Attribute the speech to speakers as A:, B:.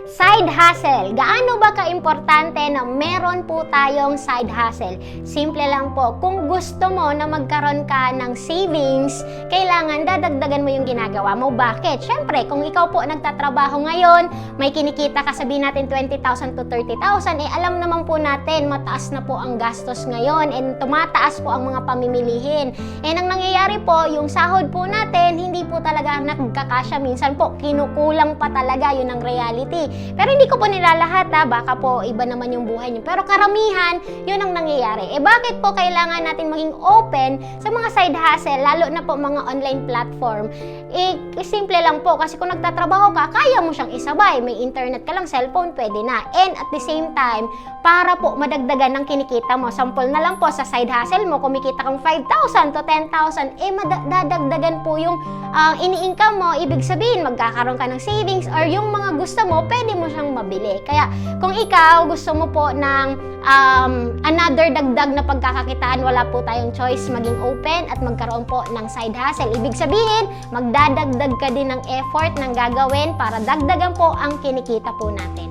A: Side hustle. Gaano ba ka-importante na meron po tayong side hustle? Simple lang po. Kung gusto mo na magkaroon ka ng savings, kailangan dadagdagan mo yung ginagawa mo. Bakit? Siyempre, kung ikaw po nagtatrabaho ngayon, may kinikita ka, sabihin natin 20,000 to 30,000, alam naman po natin, mataas na po ang gastos ngayon and tumataas po ang mga pamimilihin. And ang nangyayari po, yung sahod po natin, hindi po talaga nagkakasya. Minsan po, kinukulang pa talaga, yun ang reality. Pero hindi ko po nilalahat baka po iba naman yung buhay niyo. Pero karamihan, yun ang nangyayari. Bakit po kailangan natin maging open sa mga side hustle, lalo na po mga online platform? Simple lang po, kasi kung nagtatrabaho ka, kaya mo siyang isabay. May internet ka lang, cellphone, pwede na. And at the same time, para po madagdagan ng kinikita mo. Sample na lang po, sa side hustle mo, kumikita kang 5,000 to 10,000, dadagdagan po yung ini-income mo. Ibig sabihin, magkakaroon ka ng savings or yung mga gusto mo, pwede mo siyang mabili. Kaya kung ikaw gusto mo po ng another dagdag na pagkakakitaan, wala po tayong choice, maging open at magkaroon po ng side hustle. Ibig sabihin, magdadagdag ka din ng effort ng gagawin para dagdagan po ang kinikita po natin.